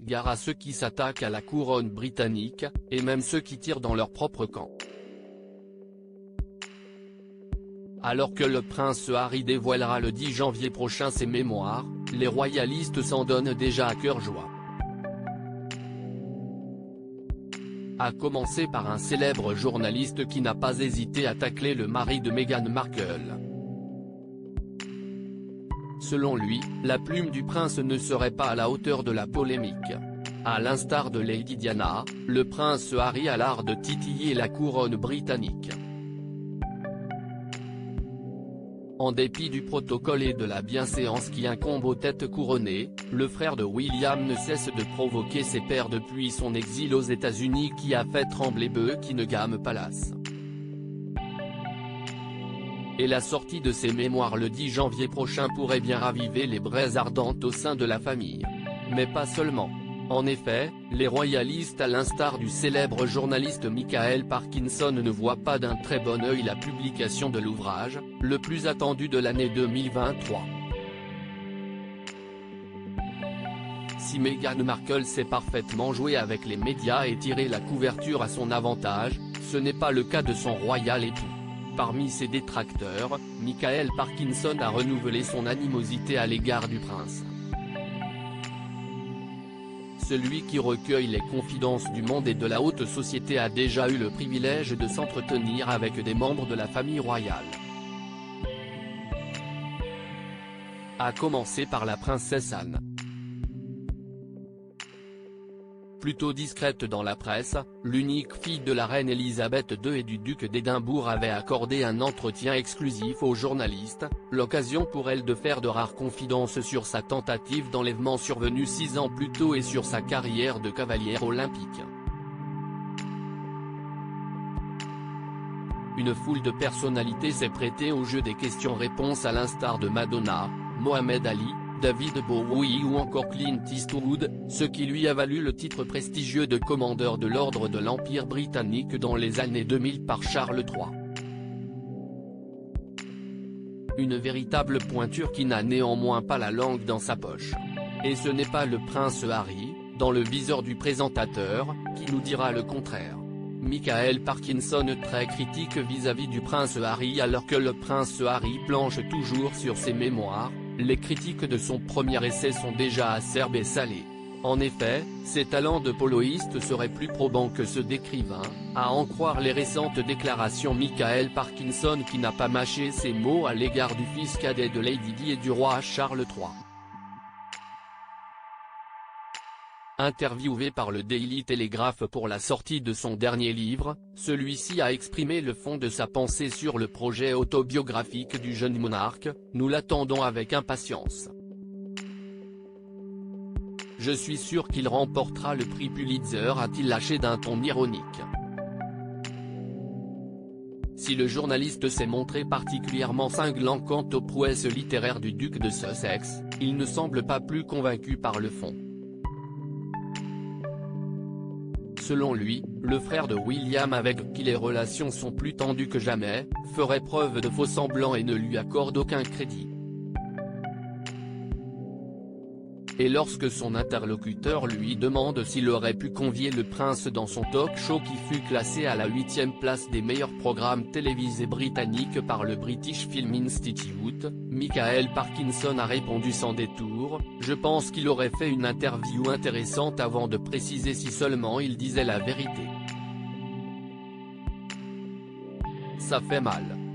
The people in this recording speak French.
égard à ceux qui s'attaquent à la couronne britannique, et même ceux qui tirent dans leur propre camp. Alors que le prince Harry dévoilera le 10 janvier prochain ses mémoires, les royalistes s'en donnent déjà à cœur joie. À commencer par un célèbre journaliste qui n'a pas hésité à tacler le mari de Meghan Markle. Selon lui, la plume du prince ne serait pas à la hauteur de la polémique. À l'instar de Lady Diana, le prince Harry a l'art de titiller la couronne britannique. En dépit du protocole et de la bienséance qui incombe aux têtes couronnées, le frère de William ne cesse de provoquer ses pairs depuis son exil aux États-Unis qui a fait trembler Buckingham Palace. Et la sortie de ses mémoires le 10 janvier prochain pourrait bien raviver les braises ardentes au sein de la famille. Mais pas seulement. En effet, les royalistes à l'instar du célèbre journaliste Michael Parkinson ne voient pas d'un très bon œil la publication de l'ouvrage, le plus attendu de l'année 2023. Si Meghan Markle sait parfaitement jouer avec les médias et tirer la couverture à son avantage, ce n'est pas le cas de son royal époux. Parmi ses détracteurs, Michael Parkinson a renouvelé son animosité à l'égard du prince. Celui qui recueille les confidences du monde et de la haute société a déjà eu le privilège de s'entretenir avec des membres de la famille royale. À commencer par la princesse Anne. Plutôt discrète dans la presse, l'unique fille de la reine Elisabeth II et du duc d'Édimbourg avait accordé un entretien exclusif aux journalistes, l'occasion pour elle de faire de rares confidences sur sa tentative d'enlèvement survenue 6 ans plus tôt et sur sa carrière de cavalière olympique. Une foule de personnalités s'est prêtée au jeu des questions-réponses à l'instar de Madonna, Mohamed Ali, David Bowie ou encore Clint Eastwood, ce qui lui a valu le titre prestigieux de commandeur de l'ordre de l'Empire britannique dans les années 2000 par Charles III. Une véritable pointure qui n'a néanmoins pas la langue dans sa poche. Et ce n'est pas le prince Harry, dans le viseur du présentateur, qui nous dira le contraire. Michael Parkinson très critique vis-à-vis du prince Harry alors que le prince Harry planche toujours sur ses mémoires. Les critiques de son premier essai sont déjà acerbes et salées. En effet, ses talents de poloiste seraient plus probants que ceux d'écrivain, à en croire les récentes déclarations Michael Parkinson qui n'a pas mâché ses mots à l'égard du fils cadet de Lady Di et du roi Charles III. Interviewé par le Daily Telegraph pour la sortie de son dernier livre, celui-ci a exprimé le fond de sa pensée sur le projet autobiographique du jeune monarque, nous l'attendons avec impatience. Je suis sûr qu'il remportera le prix Pulitzer, a-t-il lâché d'un ton ironique. Si le journaliste s'est montré particulièrement cinglant quant aux prouesses littéraires du duc de Sussex, il ne semble pas plus convaincu par le fond. Selon lui, le frère de William avec qui les relations sont plus tendues que jamais, ferait preuve de faux-semblants et ne lui accorde aucun crédit. Et lorsque son interlocuteur lui demande s'il aurait pu convier le prince dans son talk-show qui fut classé à la 8e place des meilleurs programmes télévisés britanniques par le British Film Institute, Michael Parkinson a répondu sans détour, je pense qu'il aurait fait une interview intéressante avant de préciser si seulement il disait la vérité. Ça fait mal.